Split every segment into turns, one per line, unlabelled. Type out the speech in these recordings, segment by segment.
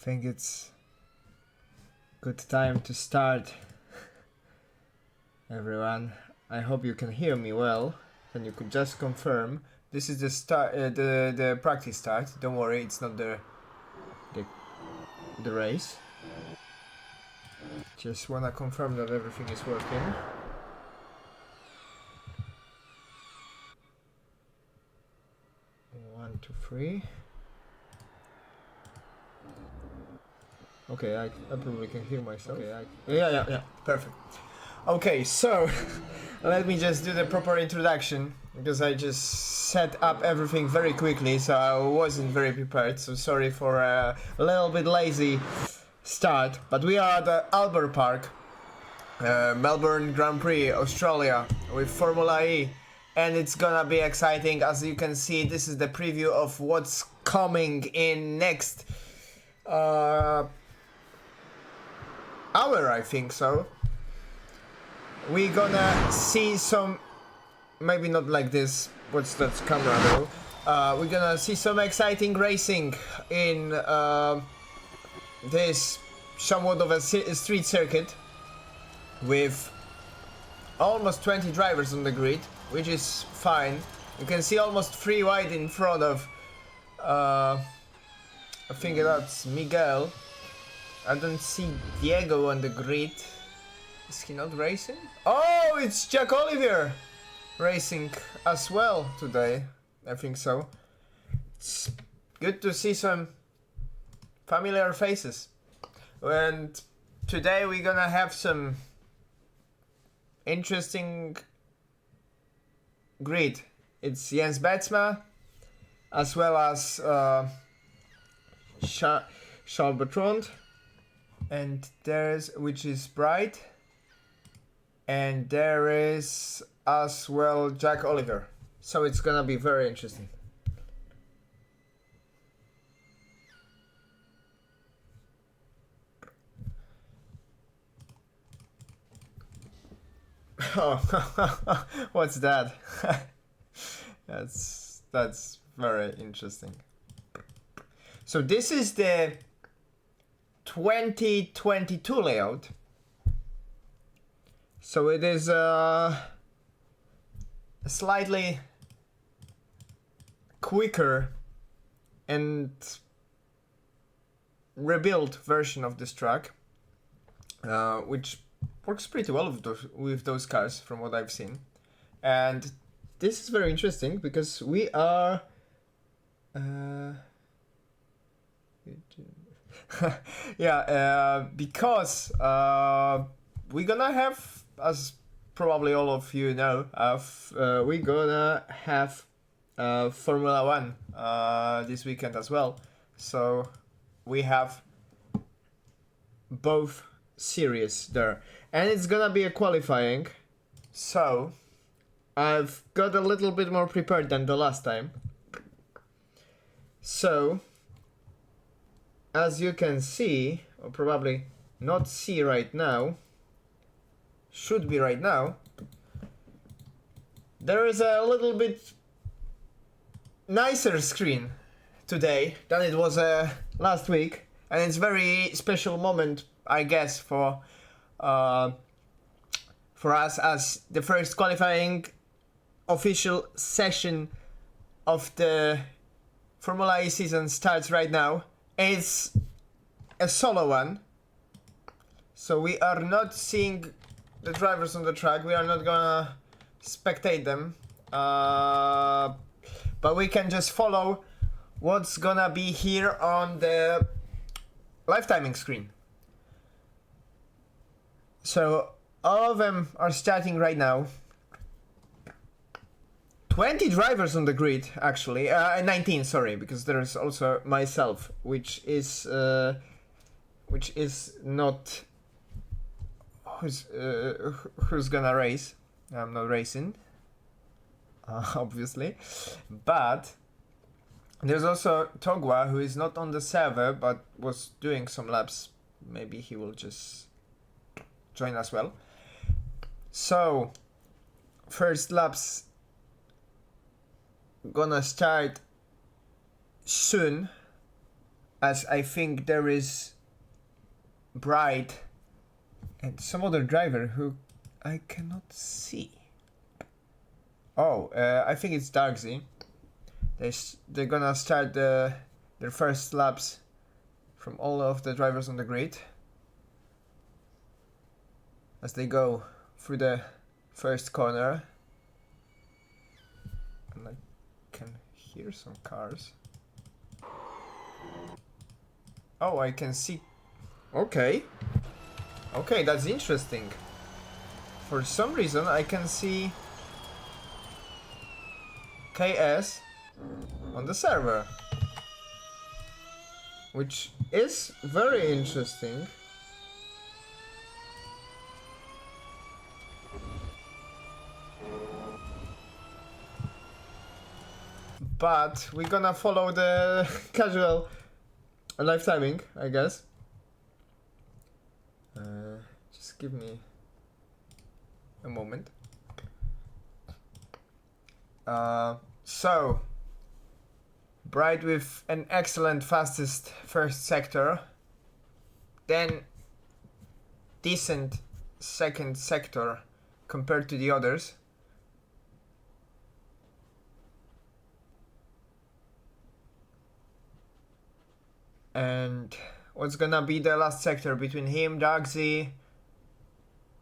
think it's good time to start. Everyone, I hope you can hear me well. And you could just confirm this is the start, the practice start. Don't worry, it's not the race. Just wanna confirm that everything is working. One, two, three. Okay, I probably can hear myself. Okay, yeah, perfect. Okay, so let me just do the proper introduction because I just set up everything very quickly, so I wasn't very prepared. So sorry for a little bit lazy start, but we are at the Albert Park, Melbourne Grand Prix, Australia, with Formula E, and it's gonna be exciting. As you can see, this is the preview of what's coming in next hour, I think so. We're gonna see some, maybe not like this, what's that camera though, we're gonna see some exciting racing in this somewhat of a street circuit with almost 20 drivers on the grid, which is fine. You can see almost 3 wide in front of, I think that's Miguel. I don't see Diego on the grid. Is he not racing? Oh, it's Jack Oliver racing as well today. I think so. It's good to see some familiar faces. And today we're gonna have some interesting grid. It's Jens Betsma as well as Charles Bertrand, and there's, which is Bright, and there is as well Jack Oliver. So it's gonna be very interesting. Oh, what's that? That's very interesting. So this is the 2022 layout. So it is a slightly quicker and rebuilt version of this track, which works pretty well with those cars from what I've seen. And this is very interesting because we are because we're gonna have, as probably all of you know, we're gonna have Formula 1 this weekend as well. So we have both series there, and it's gonna be a qualifying. So I've got a little bit more prepared than the last time. So as you can see, or probably not see right now, should be right now, there is a little bit nicer screen today than it was last week, and it's a very special moment, I guess, for us, as the first qualifying official session of the Formula E season starts right now. It's a solo one, so we are not seeing the drivers on the track. We are not gonna spectate them, but we can just follow what's gonna be here on the live timing screen. So all of them are starting right now. 20 drivers on the grid, actually. 19, sorry, because there is also myself, which is not who's gonna race. I'm not racing, obviously, but there's also Togwa, who is not on the server but was doing some laps. Maybe he will just join as well. So first laps gonna start soon, as I think there is Bright and some other driver who I cannot see. Oh, I think it's Darksy. They're gonna start their first laps from all of the drivers on the grid as they go through the first corner. And I can hear some cars. Oh, I can see. Okay. Okay, that's interesting. For some reason, I can see KS on the server, which is very interesting. But we're gonna follow the casual live timing, I guess. Just give me a moment. So Bright with an excellent fastest first sector, then decent second sector compared to the others. And what's gonna be the last sector between him, Darksy,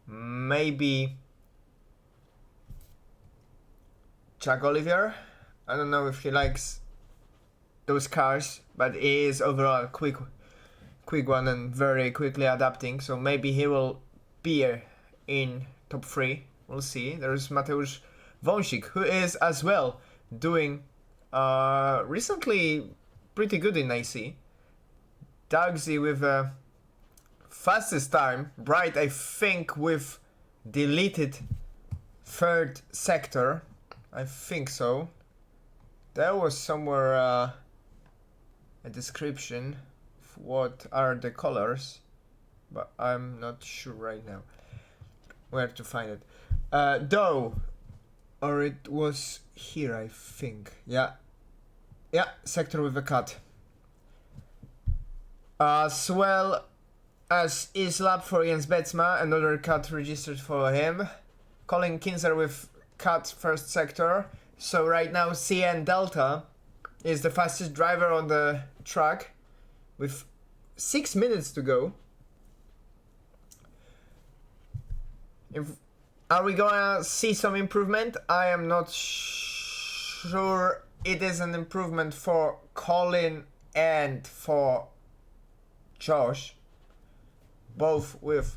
maybe Jack Oliver? I don't know if he likes those cars, but he is overall quick one and very quickly adapting, so maybe he will be in top 3. We'll see. There's Mateusz Wąsik, who is as well doing recently pretty good in IC. Darksy with a fastest time. Bright, I think, with deleted third sector. I think so. There was somewhere a description of what are the colors, but I'm not sure right now where to find it. Though, or it was here, I think. Yeah, sector with a cut. As well as is lap for Jens Betsma, another cut registered for him. Colin Kinzer with cut first sector. So right now CN Delta is the fastest driver on the track with 6 minutes to go. Are we gonna see some improvement? I am not sure it is an improvement for Colin and for Josh, both with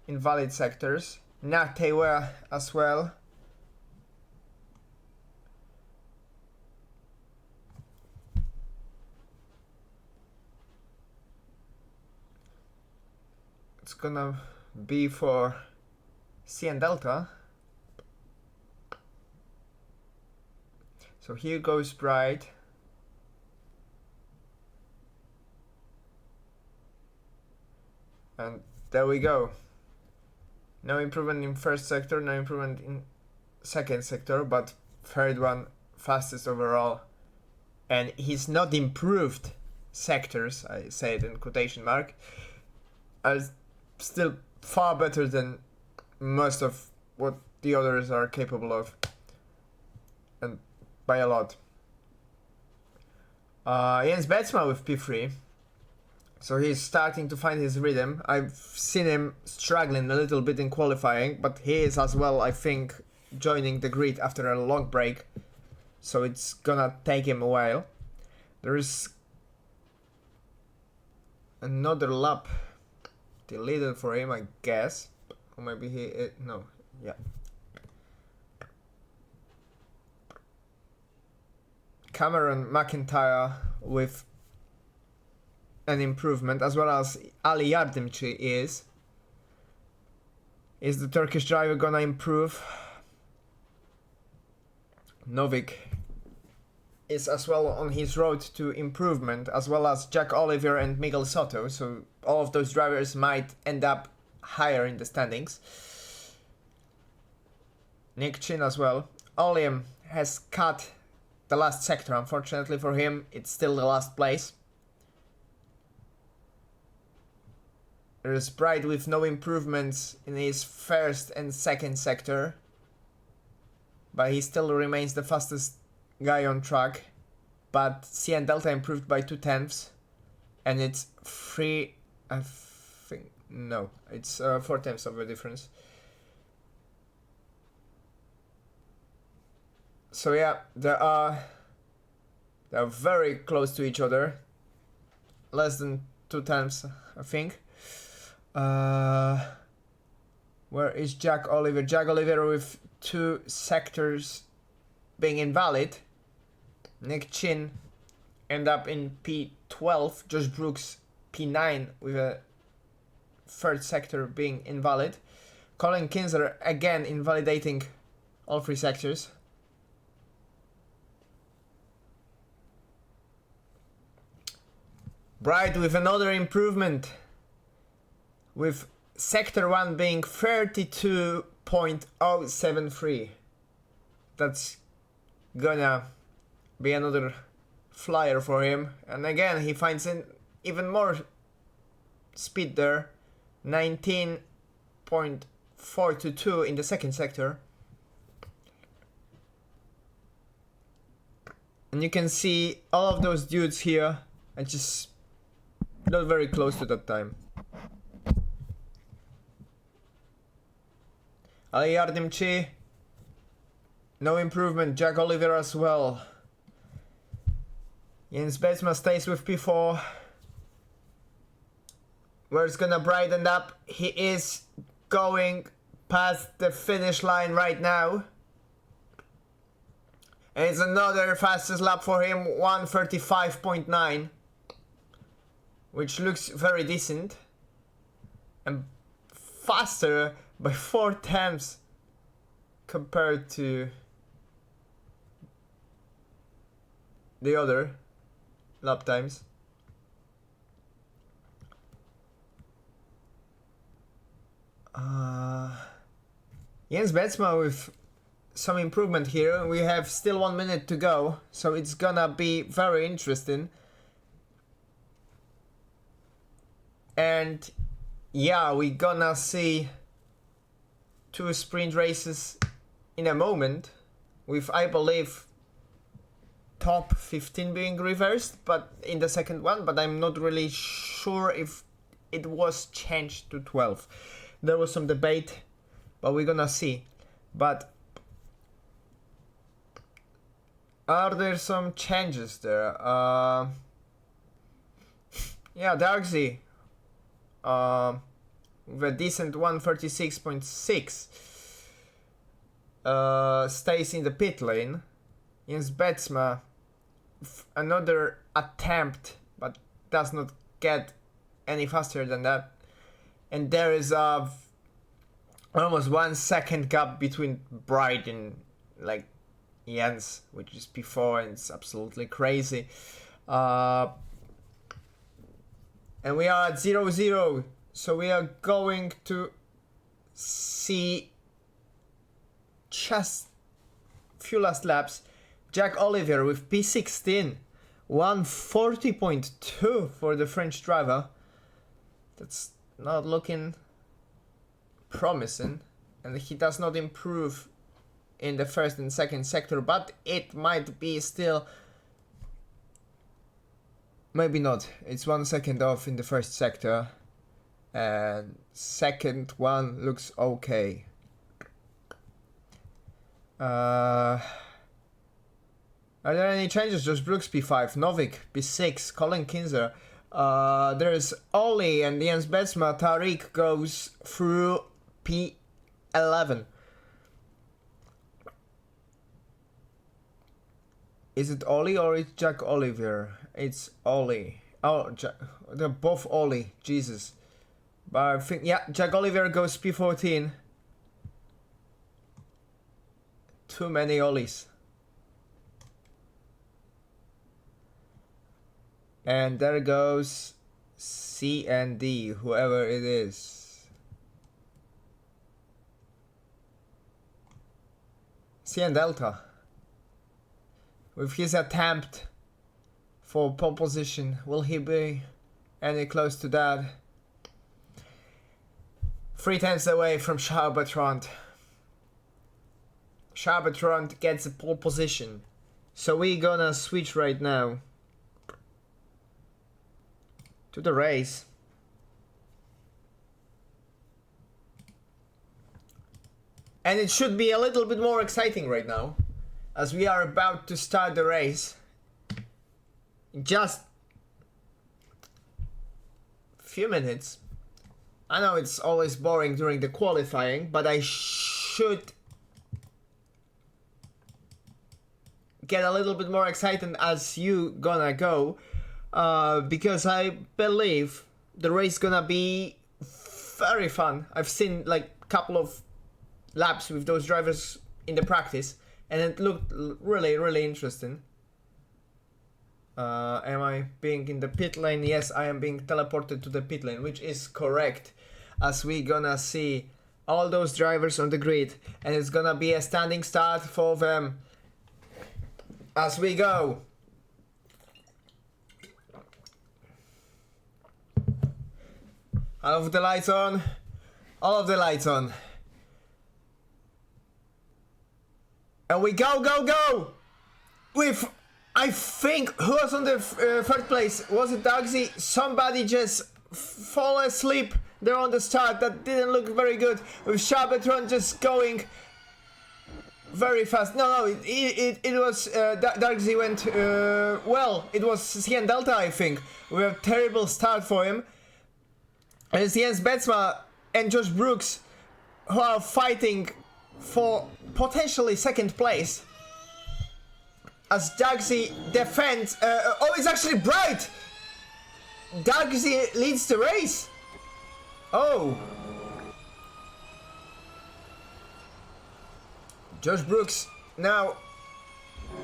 invalid sectors. Natewa as well. It's gonna be for CN Delta. So here goes Bright. And there we go. No improvement in first sector, no improvement in second sector, but third one fastest overall. And he's not improved sectors, I say it in quotation mark, are still far better than most of what the others are capable of. And by a lot. Jens Betsma with P3. So he's starting to find his rhythm. I've seen him struggling a little bit in qualifying, but he is as well, I think, joining the grid after a long break. So it's gonna take him a while. There is another lap deleted for him, I guess. Or maybe no, yeah. Cameron McIntyre with an improvement, as well as Ali Yardimci is. Is the Turkish driver gonna improve? Novik is as well on his road to improvement, as well as Jack Oliver and Miguel Soto, so all of those drivers might end up higher in the standings. Nick Chin as well. Oliam has cut the last sector, unfortunately for him, it's still the last place. There's Bright with no improvements in his first and second sector, but he still remains the fastest guy on track. But C and Delta improved by 0.2, and it's 3, I think, no, it's 4 tenths of a difference. So yeah, they're very close to each other, less than 2 times, I think. Where is Jack Oliver? Jack Oliver with 2 sectors being invalid. Nick Chin end up in P12. Josh Brooks P9 with a 3rd sector being invalid. Colin Kinzer again invalidating all 3 sectors. Bright with another improvement, with sector 1 being 32.073. That's gonna be another flyer for him. And again, he finds in even more speed there, 19.422 in the second sector. And you can see all of those dudes here are just not very close to that time. Ali Yardimchi, no improvement. Jack Oliver as well. Jens Betsma stays with P4. Where's gonna brighten up? He is going past the finish line right now. And it's another fastest lap for him, 1:35.9. Which looks very decent. And faster by 4 tenths compared to the other lap times. Jens Betsma with some improvement here. We have still 1 minute to go, so it's gonna be very interesting. And yeah, we're gonna see 2 sprint races in a moment, with, I believe, top 15 being reversed, but in the second one, but I'm not really sure if it was changed to 12. There was some debate, but we're gonna see. But are there some changes there? Yeah, Darksy with a decent 1:36.6 stays in the pit lane. Jens Betsma, another attempt, but does not get any faster than that. And there is almost 1 second gap between Bright and like Jens, which is P4, and it's absolutely crazy. And we are at 0-0, so we are going to see just few last laps. Jack Oliver with P16, 1:40.2 for the French driver. That's not looking promising, and he does not improve in the first and second sector, but it might be still. Maybe not. It's 1 second off in the first sector, and second one looks okay. Are there any changes? Josh Brooks P5, Novik P6, Colin Kinzer. There's Oli and Jens Betsma. Tariq goes through P11. Is it Oli or it's Jack Oliver? It's Oli. Oh, they're both Oli. Jesus. But I think, yeah, Jack Oliver goes P14. Too many Olis. And there goes C and D, whoever it is. C and Delta. With his attempt for pole position, will he be any close to that? 3 tenths away from Charbertrand. Charbertrand gets a pole position. So we're gonna switch right now to the race. And it should be a little bit more exciting right now, as we are about to start the race. In just a few minutes. I know it's always boring during the qualifying, but I should get a little bit more excited as you gonna go, because I believe the race gonna be very fun. I've seen like a couple of laps with those drivers in the practice, and it looked really interesting. Am I being in the pit lane? Yes, I am being teleported to the pit lane, which is correct, as we gonna see all those drivers on the grid, and it's gonna be a standing start for them as we go. All of the lights on. All of the lights on. And we go! With, I think, who was on the third place? Was it Dogsy? Somebody just fall asleep there on the start. That didn't look very good. With Charbertrand just going very fast. No, it was Dogsy went well. It was CN Delta, I think. We have a terrible start for him. And it's Jens Betsma and Josh Brooks who are fighting for potentially second place, as Dogsy defends. Oh, it's actually Bright! Dogsy leads the race. Oh, Josh Brooks now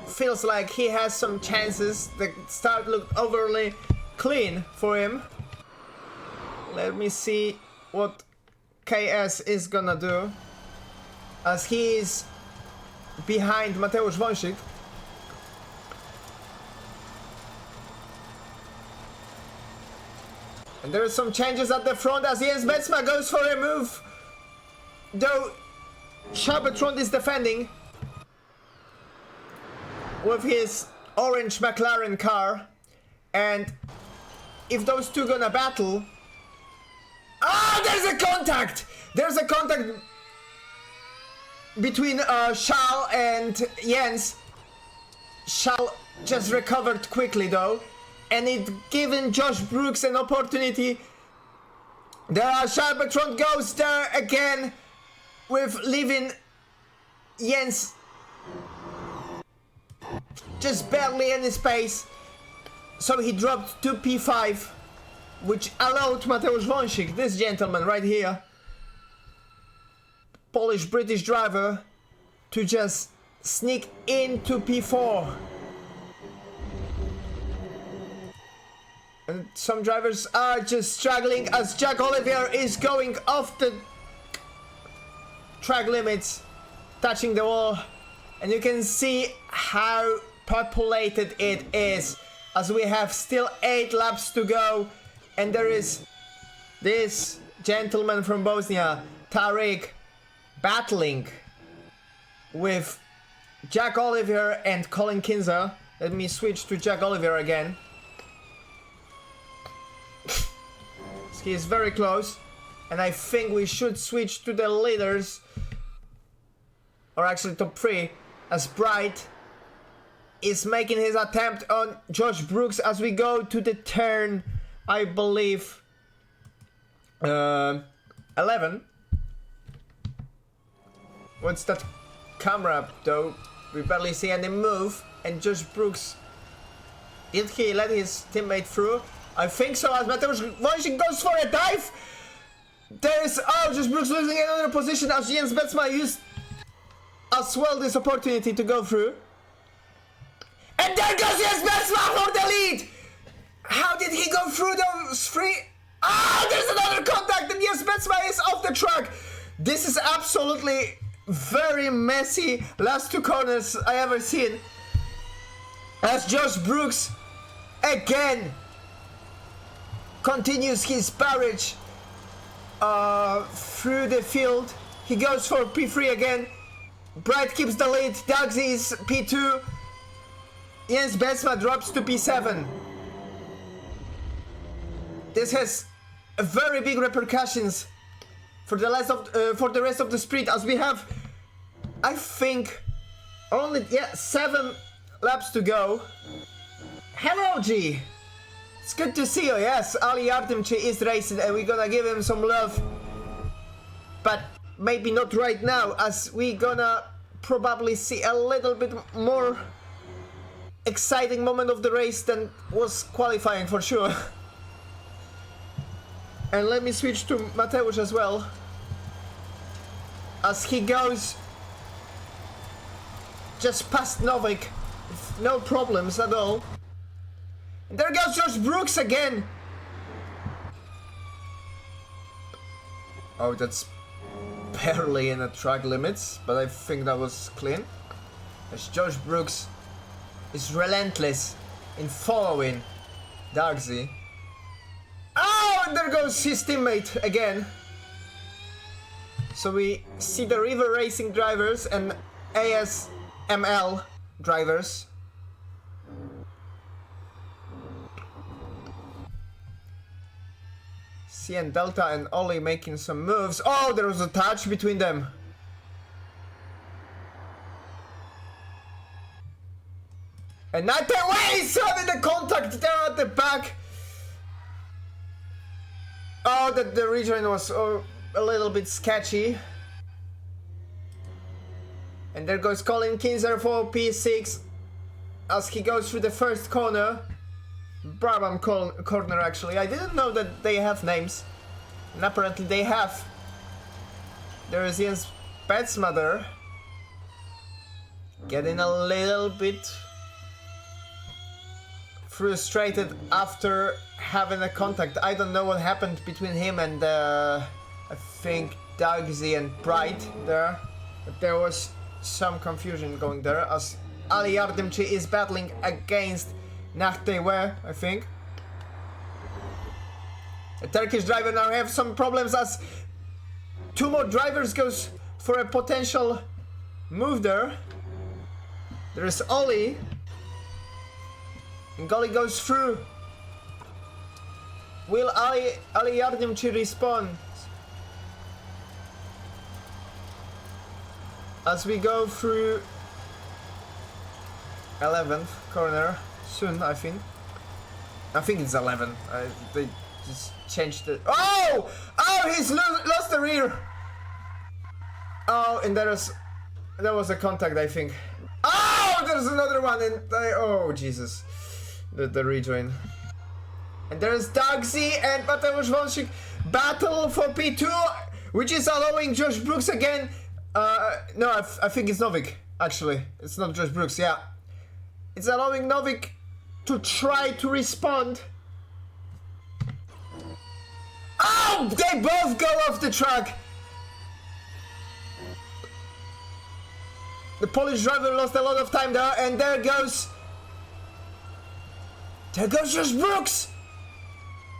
feels like he has some chances. The start looked overly clean for him. Let me see what KS is gonna do, as he is behind Mateusz Wąsik. And there are some changes at the front as Jens Betsma goes for a move, though Charbertrand is defending with his orange McLaren car. And if those two gonna battle... Ah, there's a contact! There's a contact between Charles and Jens. Charles just recovered quickly though, and it given Josh Brooks an opportunity. There Charbertrand goes there again, with leaving Jens just barely any space. So he dropped to P5, which allowed Mateusz Wąsik, this gentleman right here, Polish-British driver, to just sneak into P4. And some drivers are just struggling as Jack Olivier is going off the track limits, touching the wall. And you can see how populated it is, as we have still 8 laps to go. And there is this gentleman from Bosnia, Tariq, battling with Jack Olivier and Colin Kinza. Let me switch to Jack Olivier again. He is very close, and I think we should switch to the leaders, or actually top 3, as Bright is making his attempt on Josh Brooks as we go to the turn, I believe, 11. What's that camera though? We barely see any move, and Josh Brooks, did he let his teammate through? I think so, as Mateusz Wąsik goes for a dive. There's, oh, Josh Brooks losing another position as Jens Betsma used as well this opportunity to go through. And there goes Jens Betsma for the lead. How did he go through those 3? Ah, there's another contact, and Jens Betsma is off the track. This is absolutely very messy last 2 corners I ever seen, as Josh Brooks again continues his barrage through the field. He goes for P3 again. Bright keeps the lead. Dogsy is P2. Jens Bensma drops to P7. This has very big repercussions for the rest of the sprint, as we have, I think, only 7 laps to go. Hello, G. It's good to see you. Yes, Ali Yardimchi is racing, and we're gonna give him some love, but maybe not right now, as we gonna probably see a little bit more exciting moment of the race than was qualifying for sure. And let me switch to Mateusz as well, as he goes just past Novik with no problems at all. And there goes Josh Brooks again. Oh, that's barely in the track limits, but I think that was clean, as Josh Brooks is relentless in following Dogsy. Oh, and there goes his teammate again. So we see the River Racing drivers and ASML drivers. CN Delta and Ollie making some moves. Oh, there was a touch between them. And not the way! So having the contact there at the back. Oh, the rejoin was a little bit sketchy. And there goes Colin Kinzer for P6 as he goes through the first corner. Brabham corner, actually. I didn't know that they have names, and apparently they have. There is Jens Bensma there, getting a little bit frustrated after having a contact. I don't know what happened between him and I think Dogsy and Bright there, but there was some confusion going there, as Ali Yardimchi is battling against Nachtewe, I think. A Turkish driver now have some problems, as 2 more drivers goes for a potential move there. There's Oli, and Goli goes through. Will Ali Yardimchi respawn? As we go through 11th corner soon, I think. I think it's 11. They just changed it. Oh! Oh, he's lost the rear. Oh, and there was a contact, I think. Oh, there's another one, and oh Jesus, the rejoin. And there's Dogsy and Mateusz Wąsik battle for P2, which is allowing Josh Brooks again. No, I think it's Novik, actually. It's not Josh Brooks, yeah. It's allowing Novik to try to respond. Oh, they both go off the track. The Polish driver lost a lot of time there, and there goes Josh Brooks.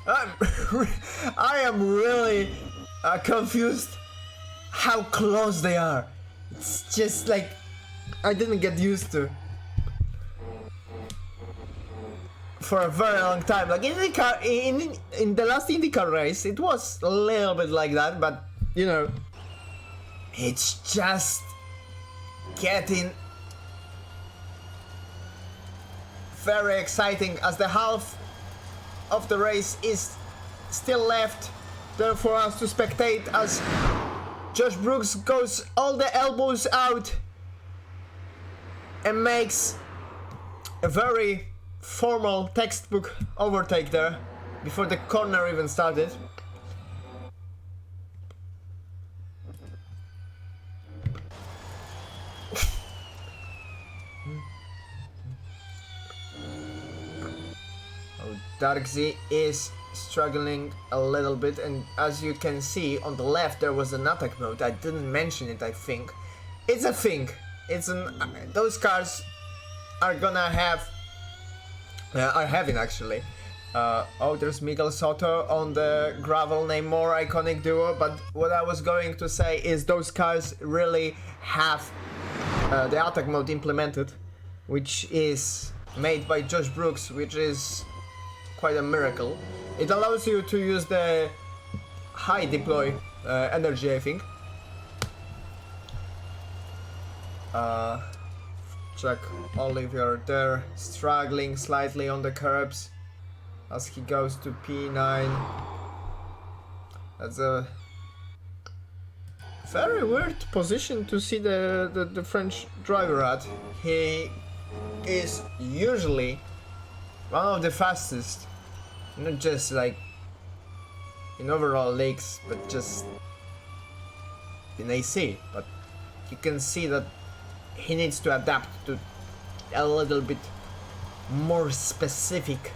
I am really confused how close they are. It's just like I didn't get used to for a very long time. Like in the last IndyCar race, it was a little bit like that, but you know, it's just getting very exciting as the half of the race is still left there for us to spectate, as Josh Brooks goes all the elbows out and makes a very formal textbook overtake there before the corner even started. Dogsy is struggling a little bit, and as you can see on the left there was an attack mode. I didn't mention it, I think. It's a thing. Those cars are gonna have are having actually Oh, there's Miguel Soto on the gravel, name more iconic duo. But what I was going to say is those cars really have the attack mode implemented, which is made by Josh Brooks, which is quite a miracle. It allows you to use the high deploy energy, I think. Jack Oliver there, struggling slightly on the curbs as he goes to P9. That's a very weird position to see the French driver at. He is usually one of the fastest, not just like in overall leagues, but just in AC. But you can see that he needs to adapt to a little bit more specific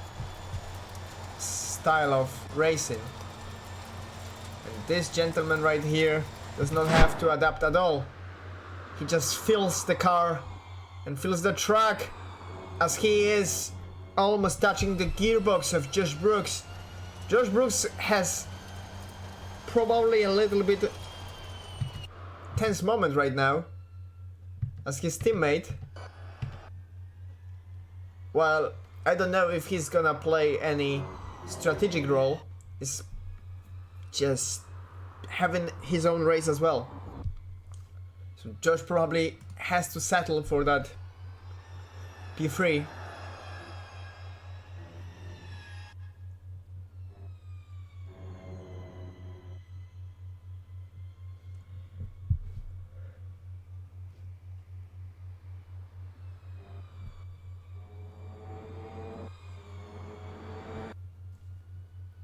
style of racing. And this gentleman right here does not have to adapt at all. He just feels the car and feels the track as he is almost touching the gearbox of Josh Brooks. Josh Brooks has probably a little bit tense moment right now as his teammate, well, I don't know if he's gonna play any strategic role, is just having his own race as well. So Josh probably has to settle for that P3.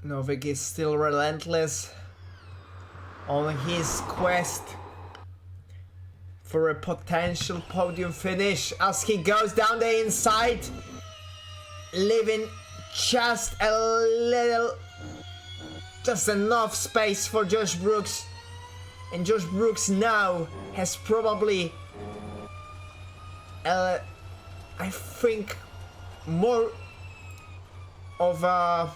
Novik is still relentless on his quest for a potential podium finish as he goes down the inside, leaving just a little, just enough space for Josh Brooks. And Josh Brooks now has probably, I think, more of a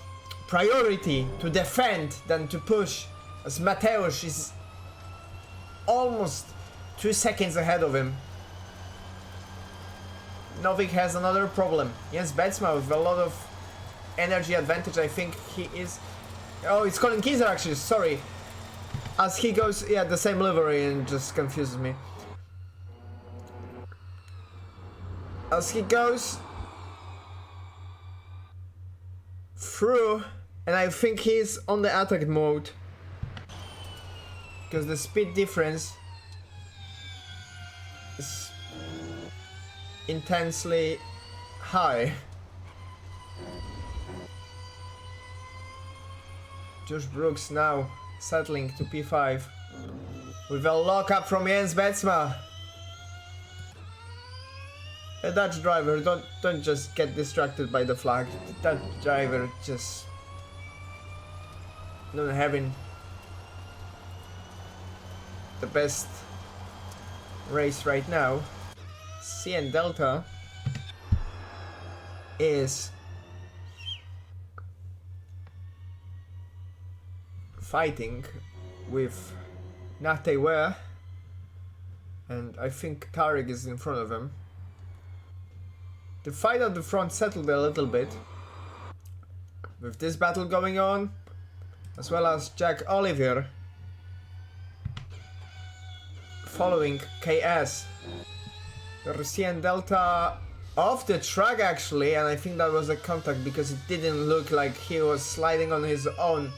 priority to defend than to push, as Mateusz is almost 2 seconds ahead of him. Novik has another problem. Yes, Betsma with a lot of energy advantage. I think he is... Oh, it's Colin Keyser actually, sorry. As he goes, yeah, the same livery, and just confuses me. As he goes through, and I think he's on the attack mode because the speed difference is intensely high. Josh Brooks now settling to P5 with a lockup from Jens Betsma. The Dutch driver, don't just get distracted by the flag. The Dutch driver just not having the best race right now. CN Delta is fighting with Nate Ware, and I think Tarek is in front of him. The fight at the front settled a little bit with this battle going on, as well as Jack Oliver following KS. CN Delta off the track actually, and I think that was a contact because it didn't look like he was sliding on his own.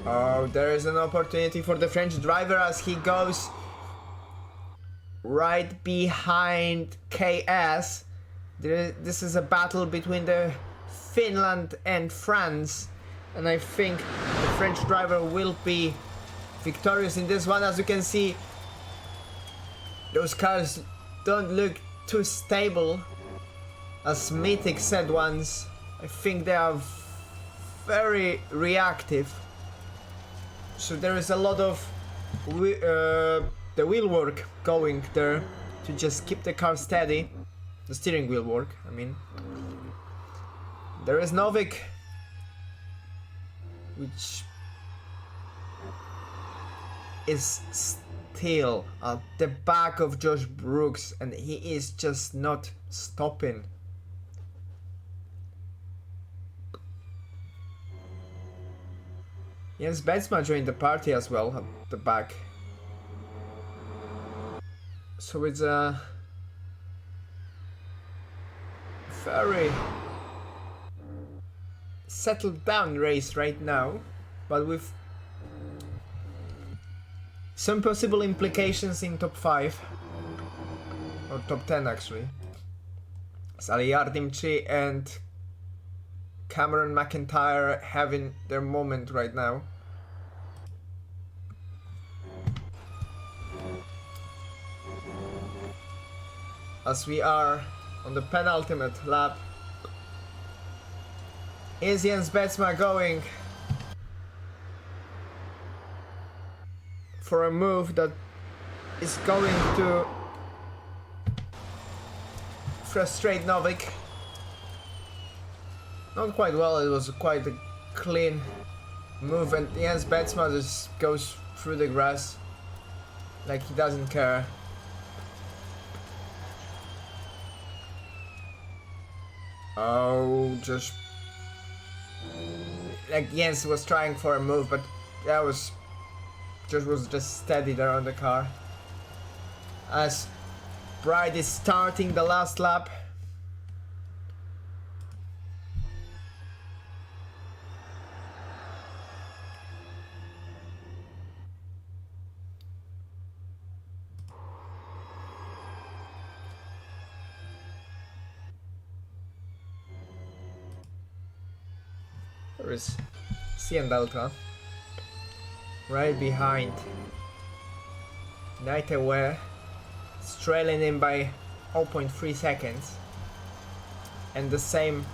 Oh, there is an opportunity for the French driver as he goes right behind KS. This is a battle between the Finland and France, and I think the French driver will be victorious in this one. As you can see, those cars don't look too stable. As Mythic said once, I think they are very reactive. So there is a lot of the wheel work going there to just keep the car steady. the steering wheel work, I mean. There is Novik, which is still at the back of Josh Brooks, and he is just not stopping. Jens Betsma joined the party as well at the back. So it's a very settled down race right now, but with some possible implications in top 5 or top 10 actually. Ali Yardimchi and Cameron McIntyre having their moment right now. As we are on the penultimate lap, is Jens Betsma going for a move that is going to frustrate Novik? Not quite well, it was quite a clean move, and Jens Betsma just goes through the grass like he doesn't care. Oh, just like Jens was trying for a move, but that was just steady there on the car. As Bride is starting the last lap. There is CN Delta right behind Nightaware, trailing him by 0.3 seconds, and the same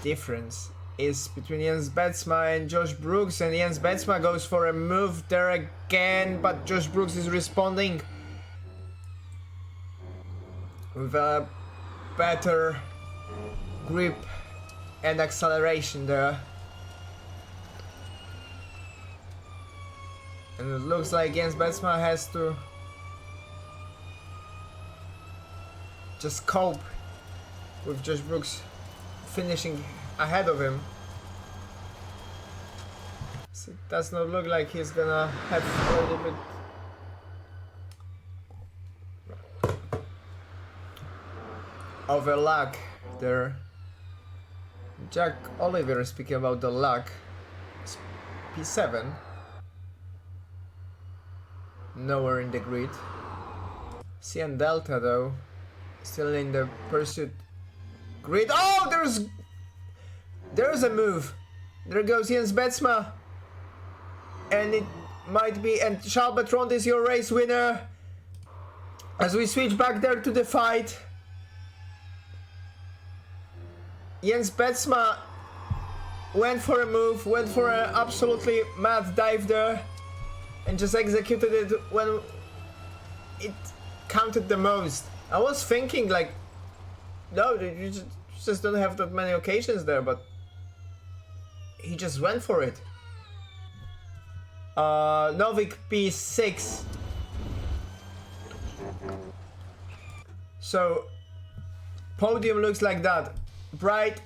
difference is between Jens Betsma and Josh Brooks, and Jens Betsma goes for a move there again, but Josh Brooks is responding with a better grip and acceleration there. And it looks like Jens Betsma has to just cope with Josh Brooks finishing ahead of him. So it does not look like he's gonna have a little bit of a lag there. Jack Oliver speaking about the lag. It's P7. Nowhere in the grid. CN Delta though, still in the pursuit grid. Oh, there's a move. There goes Jens Betsma, and it might be. And Charles Bertrand is your race winner. As we switch back there to the fight, Jens Betsma went for a move, went for an absolutely mad dive there, and just executed it when it counted the most. I was thinking like, no, you just don't have that many occasions there, but he just went for it. Novik P6. So podium looks like that. Bright,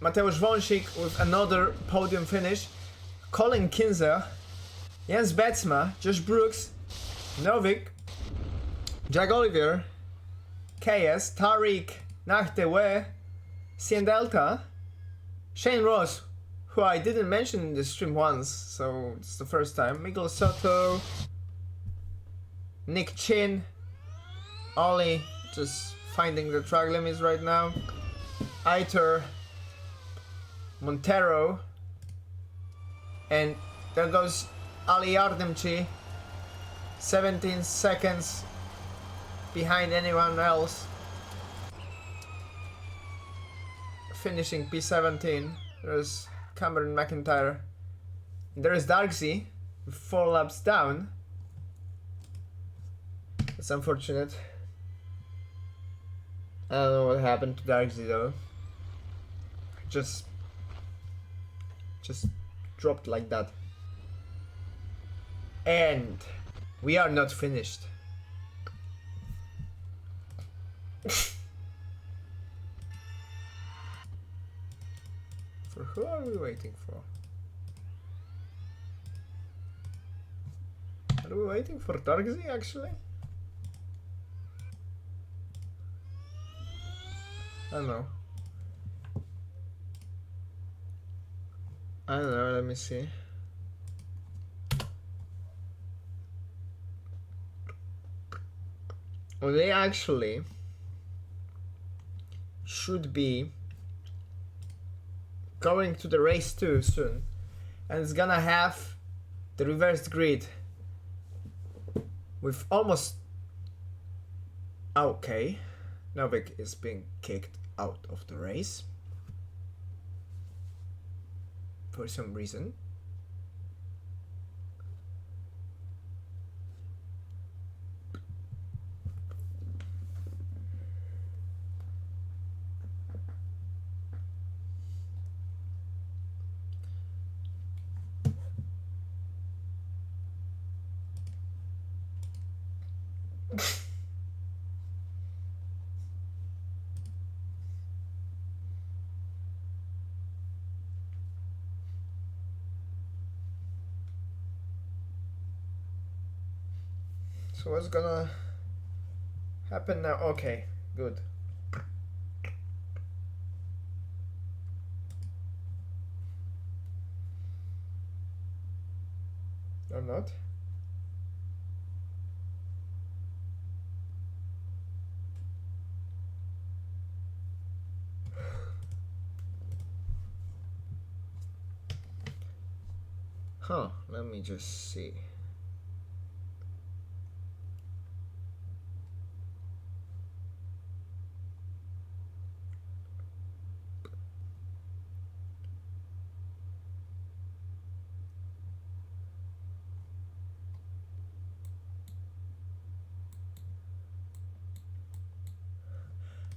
Mateusz Wąsik with another podium finish. Colin Kinzer, Jens Betsma, Josh Brooks, Novik, Jack Oliver, KS, Tariq, Nachtewe, CN Delta, Shane Ross, who I didn't mention in the stream once, so it's the first time, Miguel Soto, Nick Chin, Ollie, just finding the track limits right now, Aitor, Montero, and there goes Ali Yardimchi, 17 seconds behind anyone else, finishing P17. There's Cameron McIntyre. There is Darksy, 4 laps down. That's unfortunate. I don't know what happened to Darkzy though. Just dropped like that. And we are not finished. For who are we waiting for? Are we waiting for Darkzy actually? I don't know. I don't know, let me see. Well, they actually should be going to the race 2 soon, and it's gonna have the reversed grid with almost... Okay, Novik is being kicked out of the race for some reason. So what's gonna happen now? Okay, good. Or not? Huh, let me just see.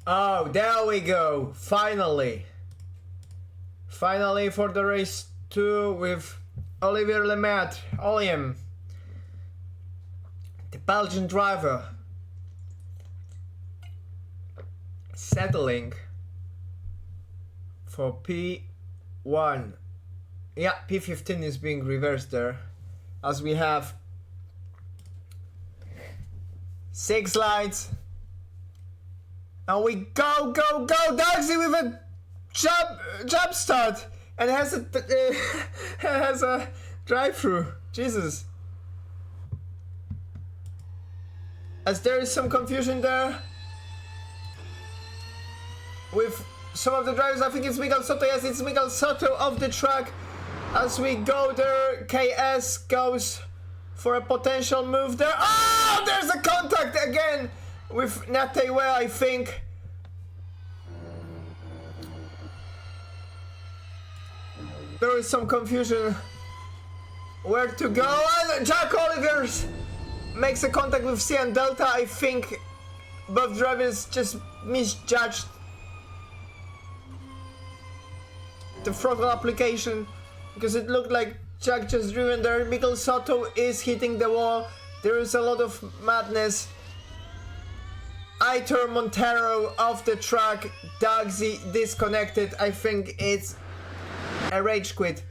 Oh, there we go. Finally. Finally for the race 2 with Olivier Lemaitre, Oliem, the Belgian driver, settling for P1. Yeah, P15 is being reversed there, as we have 6 lights. And we go, Darkzy with a jump start, and has a has a drive-through. Jesus. As there is some confusion there with some of the drivers. I think it's Miguel Soto. Yes, it's Miguel Soto off the track. As we go there, KS goes for a potential move there. Oh, there's a contact again with Natewe, I think. There is some confusion where to go, and Jack Olivers makes a contact with Cyan Delta. I think both drivers just misjudged the throttle application, because it looked like Jack just driven there. Miguel Soto is hitting the wall. There is a lot of madness. Aitor Montero off the track. Darkzy disconnected. I think it's a rage quit.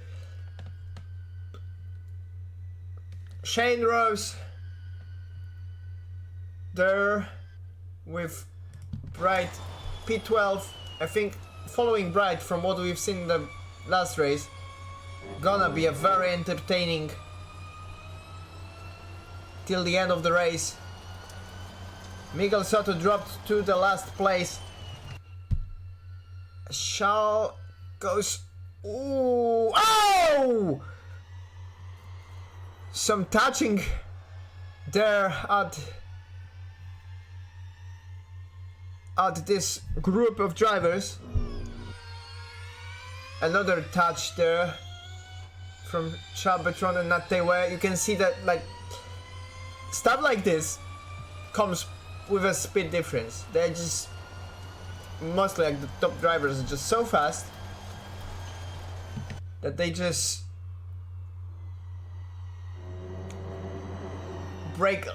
Shane Rose there with Bright P12. I think following Bright from what we've seen in the last race, gonna be a very entertaining till the end of the race. Miguel Soto dropped to the last place. Charles goes... Ooh! Oh! Some touching there at this group of drivers. Another touch there from Chabetron and Natewe. You can see that, like, stuff like this comes with a speed difference. They just mostly like the top drivers are just so fast that they just brake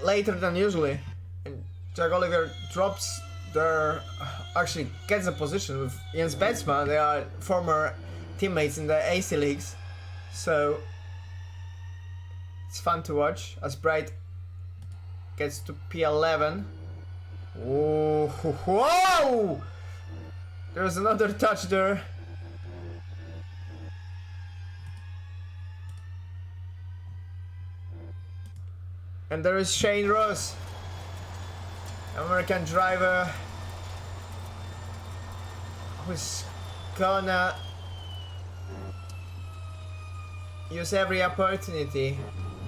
later than usually, and Jack Oliver drops their, actually gets a position with Jens Betsma. They are former teammates in the AC leagues, so it's fun to watch as Bright gets to P11. Oh, whoa! There's another touch there. And there is Shane Ross, American driver, who's gonna use every opportunity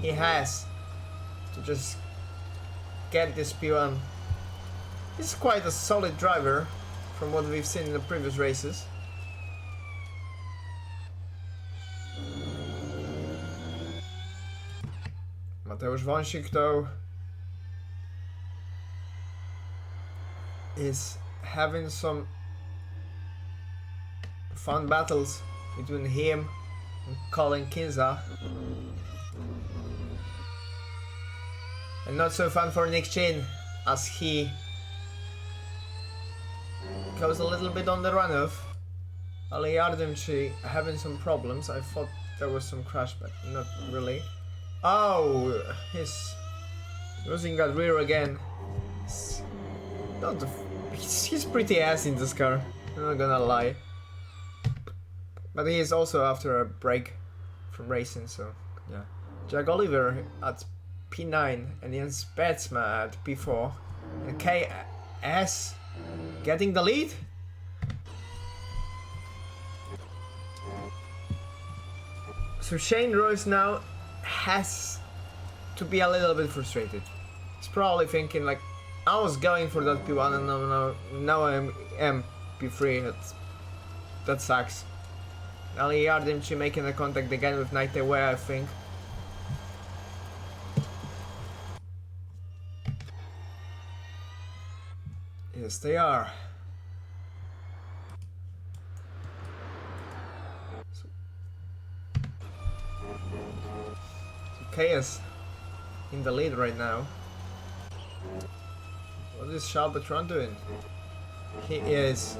he has to just get this P1. He's quite a solid driver from what we've seen in the previous races. Mateusz Wąsik though is having some fun battles between him and Colin Kinza, and not so fun for Nick Chin as he goes a little bit on the runoff. Ali Yardimchi having some problems. I thought there was some crash, but not really. Oh, he's losing that rear again. He's pretty ass in this car, I'm not gonna lie. But he is also after a break from racing, so yeah. Jack Oliver at P9 and Jens Betsma at P4. And KS getting the lead. So Shane Royce now has to be a little bit frustrated. He's probably thinking like, I was going for that P1 and now I'm P3. That sucks. Ali Yardimchi making a contact again with Night Away, I think. Yes, they are. So Chaos in the lead right now. What is Shalbatron doing? He is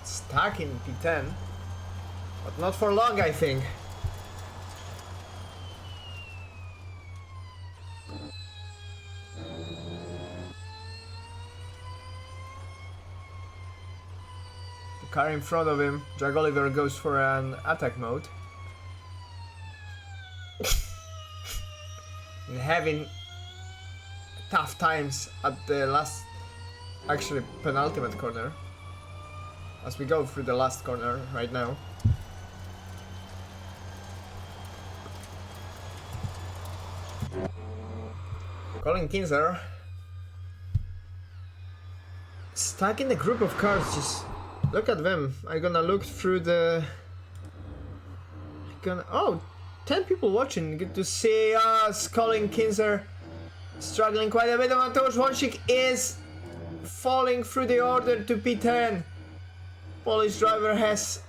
stuck in P10, but not for long, I think. The car in front of him, Jack Oliver, goes for an attack mode. And having tough times at the last, actually penultimate corner, as we go through the last corner right now. Colin Kinzer stuck in a group of cars. Just look at them. I'm gonna look through the. Oh, 10 people watching. Good to see us. Colin Kinzer struggling quite a bit. Mateusz Wąsik is falling through the order to P10. Polish driver has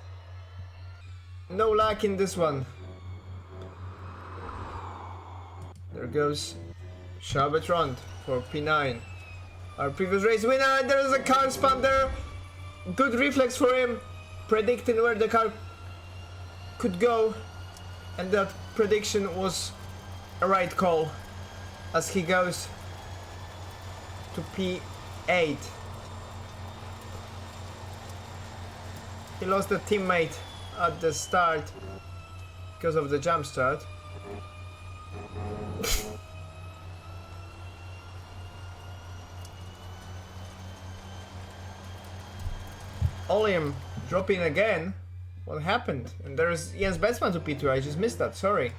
no luck in this one. There goes Shabbatrond for P9. Our previous race winner, and there is a car spun there. Good reflex for him, predicting where the car could go. And that prediction was a right call, as he goes to P8. He lost a teammate at the start because of the jump start. Olium dropping again. What happened? And there is Jens Betsman to P2. I just missed that, sorry.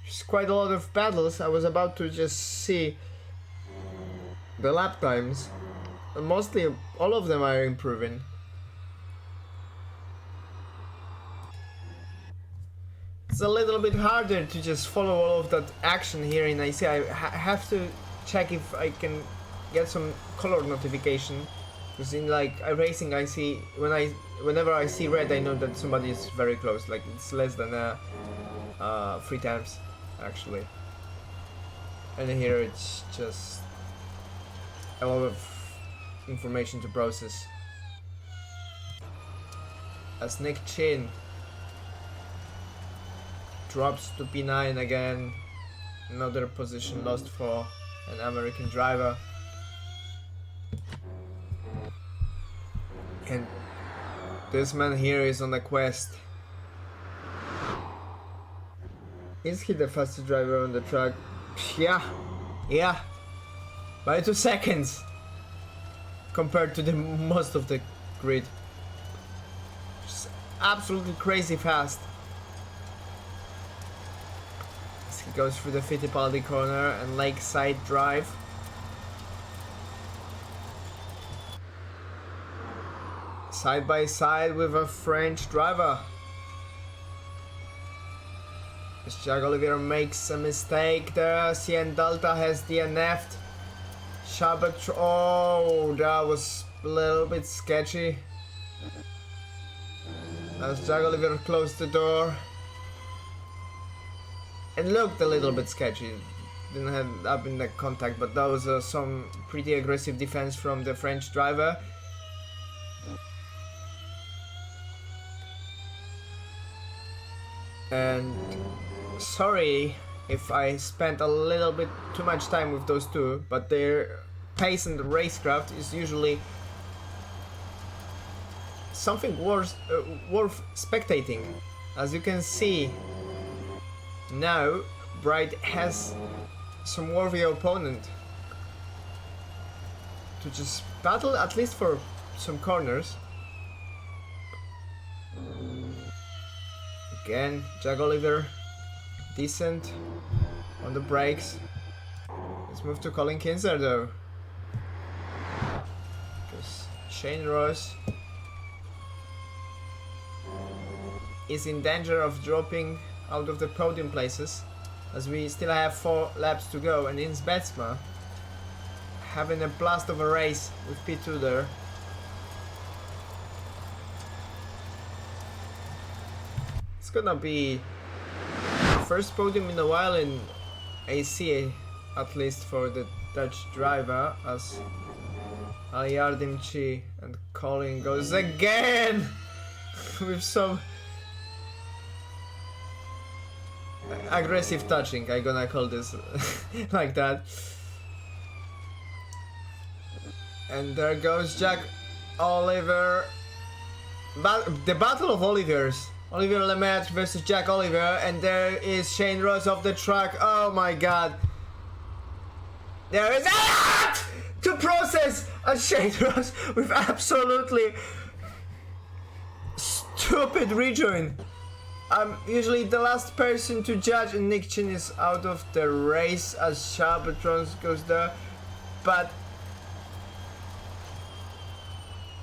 There's quite a lot of battles. I was about to just see the lap times. And mostly all of them are improving. It's a little bit harder to just follow all of that action here in IC. I have to check if I can get some color notification Because in like iracing, I see whenever I see red, I know that somebody is very close. Like it's less than 3 times actually. And here it's just a lot of information to process. As Nick Chin drops to P9 again, another position lost for an American driver. And this man here is on a quest. Is he the fastest driver on the track? Yeah, by 2 seconds compared to the most of the grid. Just absolutely crazy fast. As he goes through the Fittipaldi corner and Lakeside Drive. Side by side with a French driver. As Jack Oliver makes a mistake there, CN Delta has DNF'd. Shabbat, oh, that was a little bit sketchy. As Jack Oliver closed the door. It looked a little bit sketchy. Didn't end up in the contact, but that was some pretty aggressive defense from the French driver. And sorry if I spent a little bit too much time with those two, but their pace and racecraft is usually something worth spectating. As you can see now, Bright has some worthy opponent to just battle, at least for some corners. Again, Jack Oliver, decent on the brakes. Let's move to Colin Kinzer though. Because Shane Ross is in danger of dropping out of the podium places, as we still have 4 laps to go, and Ins Betsma having a blast of a race with P2 there. It's gonna be first podium in a while in AC, at least for the Dutch driver, as Alyardimchi and Colin goes again with some aggressive touching, I'm gonna call this like that. And there goes Jack Oliver. The battle of Olivers. Olivier Lemaitre versus Jack Oliver, and there is Shane Ross off the track. Oh my god. There is a lot to process, and Shane Ross with absolutely stupid rejoin. I'm usually the last person to judge, and Nick Chin is out of the race as Shabbatrons goes there. But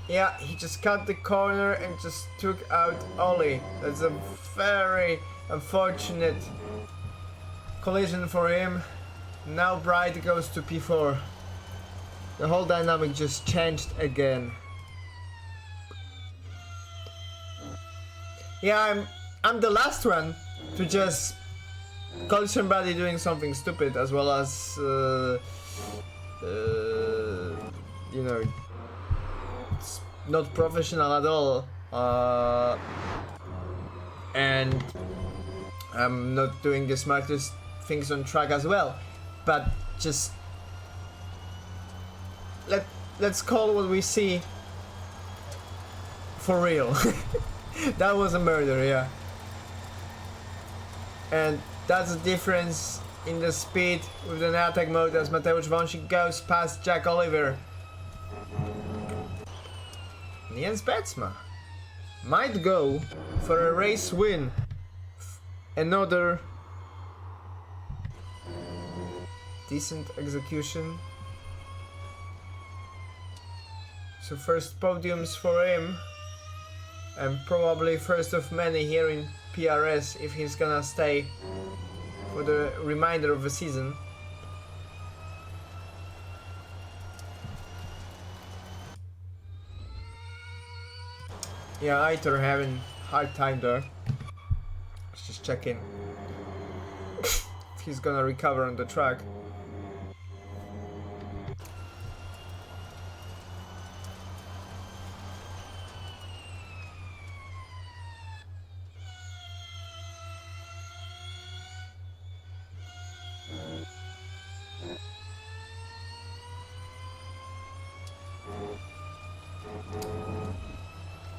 yeah, he just cut the corner and just took out Ollie. That's a very unfortunate collision for him. Now Bright goes to P4. The whole dynamic just changed again. Yeah, I'm the last one to just call somebody doing something stupid, as well as you know, it's not professional at all, and I'm not doing the smartest things on track as well, but just let's call what we see for real. That was a murder, yeah. And that's the difference in the speed with the attack mode, as Mateusz Wąsik goes past Jack Oliver. Jens Betsma might go for a race win. Another decent execution. So first podiums for him, and probably first of many here in PRS if he's gonna stay for the remainder of the season. Yeah, Aitor having hard time there. Let's just check in. If he's gonna recover on the track.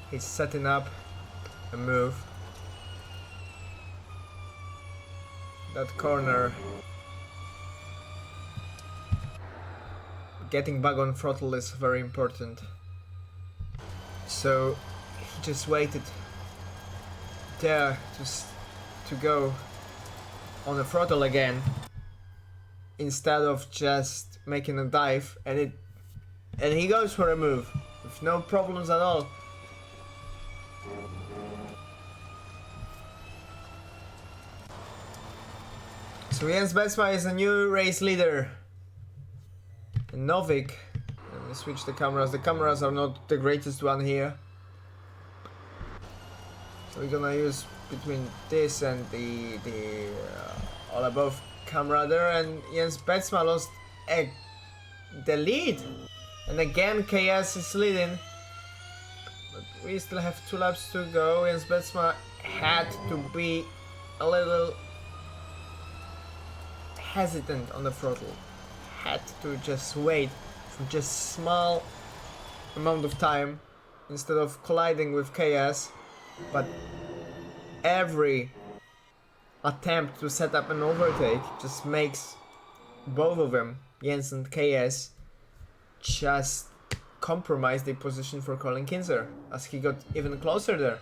He's setting up a move. That corner. Getting back on throttle is very important. So he just waited there to go on the throttle again instead of just making a dive, and he goes for a move with no problems at all. So Jens Betsma is a new race leader. And Novik, let me switch the cameras. The cameras are not the greatest one here. So we're gonna use between this and the all above camera there, and Jens Betsma lost the lead. And again KS is leading. But we still have 2 laps to go. Jens Betsma had to be a little hesitant on the throttle, had to just wait for just small amount of time instead of colliding with KS, but every attempt to set up an overtake just makes both of them, Jens and KS, just compromise the position for Colin Kinzer as he got even closer there.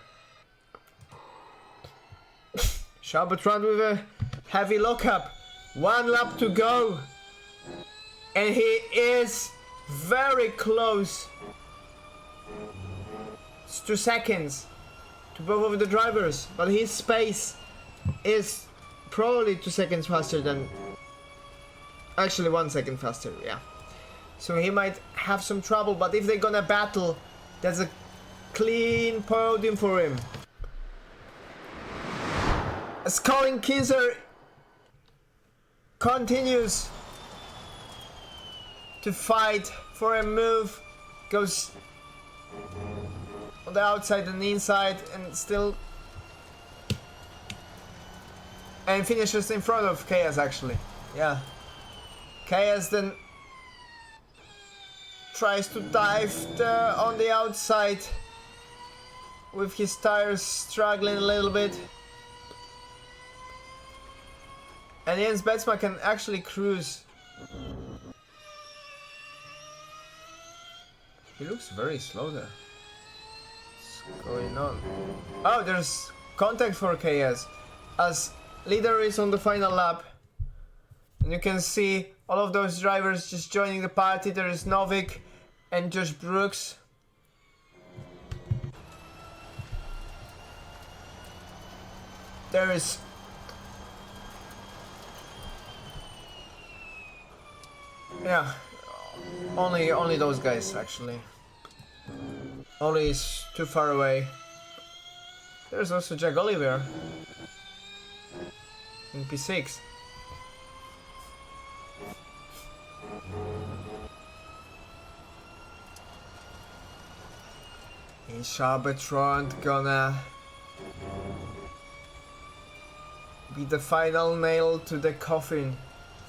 Charbertrand with a heavy lockup. 1 lap to go, and he is very close. It's 2 seconds to both of the drivers, but his pace is probably 2 seconds faster than, actually 1 second faster, yeah. So he might have some trouble, but if they're gonna battle, that's a clean podium for him. As Colin Kinzer continues to fight for a move, goes on the outside and the inside, and still finishes in front of KS actually. Yeah, KS then tries to dive on the outside with his tires struggling a little bit. And Jens Betsma can actually cruise. He looks very slow there. What's going on? Oh, there's contact for KS as leader is on the final lap. And you can see all of those drivers just joining the party. There is Novik and Josh Brooks. There is yeah, only those guys actually. Ollie is too far away. There's also Jack Oliver in P6. Is Charbertrand gonna be the final nail to the coffin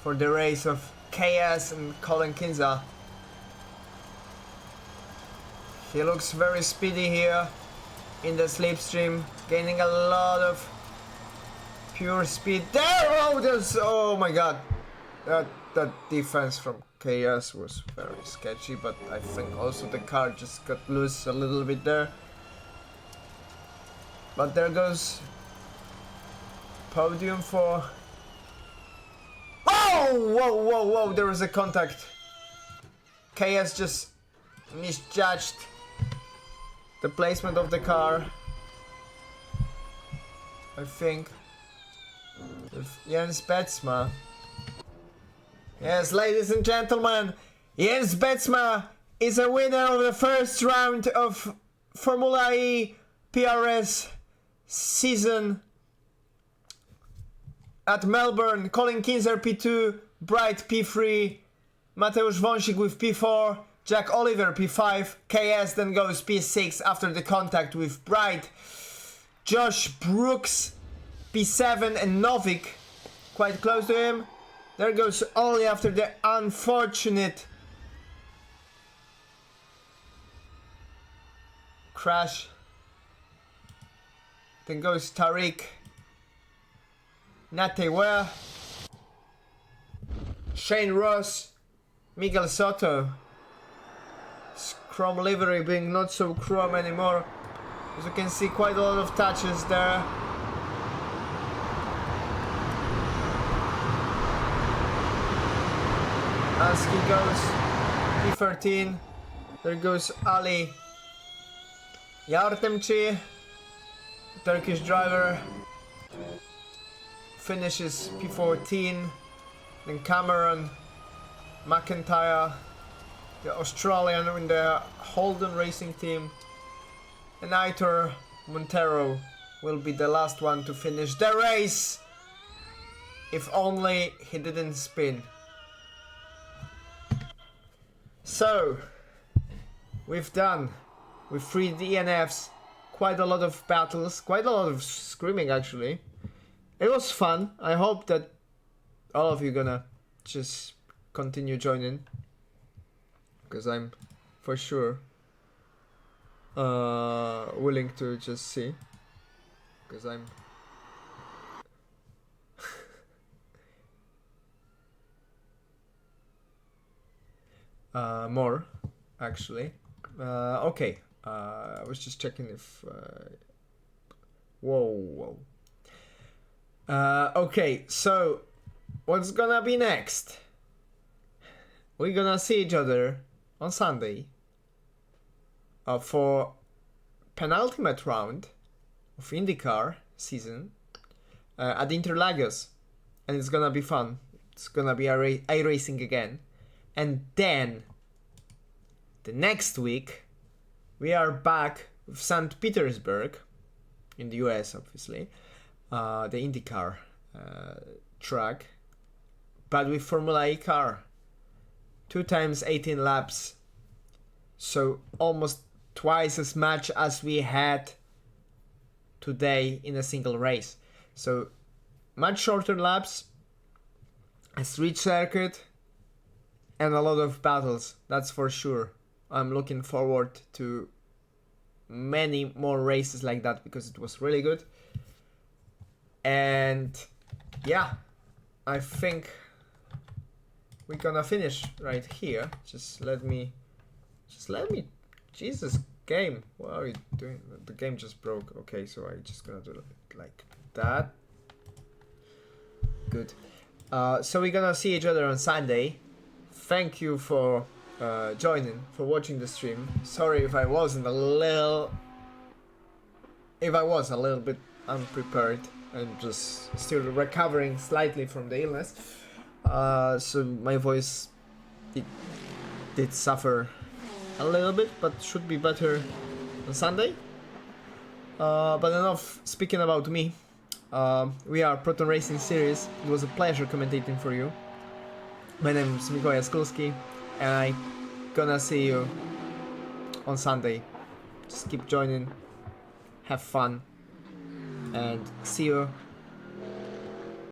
for the race of KS and Colin Kinzer? He looks very speedy here in the slipstream, gaining a lot of pure speed. There! Oh, there's, oh my god! That defense from KS was very sketchy, but I think also the car just got loose a little bit there. But there goes podium for... Oh! Whoa, whoa, whoa, there was a contact. KS just misjudged the placement of the car, I think, with Jens Betsma. Yes, ladies and gentlemen, Jens Betsma is a winner of the first round of Formula E PRS season at Melbourne. Colin Kinzer P2, Bright P3, Mateusz Wąsik with P4, Jack Oliver P5, KS then goes P6 after the contact with Bright, Josh Brooks P7 and Novik quite close to him. There goes Ollie after the unfortunate crash. Then goes Tariq, Natewa, Shane Ross, Miguel Soto. Chrome livery being not so chrome anymore. As you can see, quite a lot of touches there. As he goes P13, there goes Ali Yartemci, Turkish driver, finishes P14. Then Cameron McIntyre, the Australian in the Holden Racing team, and Aitor Montero will be the last one to finish the race. If only he didn't spin. So, we've done with 3 DNFs, quite a lot of battles, quite a lot of screaming actually. It was fun. I hope that all of you gonna just continue joining, because I'm for sure willing to just see, because I'm more actually. Okay, I was just checking if whoa. Okay, so what's gonna be next? We're gonna see each other on Sunday for penultimate round of IndyCar season at Interlagos, and it's gonna be fun. It's gonna be iracing again, and then the next week we are back with St. Petersburg in the US, obviously, the IndyCar track, but with Formula E car, 2 times 18 laps, so almost twice as much as we had today in a single race. So much shorter laps, a street circuit, and a lot of battles, that's for sure. I'm looking forward to many more races like that because it was really good. And yeah, I think we're gonna finish right here. Just let me, Jesus, game, what are you doing? The game just broke. Okay, so I just gonna do it like that. Good. So we're gonna see each other on Sunday. Thank you for joining, for watching the stream. Sorry if I was a little bit unprepared. I'm just still recovering slightly from the illness. So my voice did suffer a little bit, but should be better on Sunday. But enough speaking about me. We are Proton Racing Series. It was a pleasure commentating for you. My name is Mikołaj Skulski, and I'm gonna see you on Sunday. Just keep joining, have fun, and see you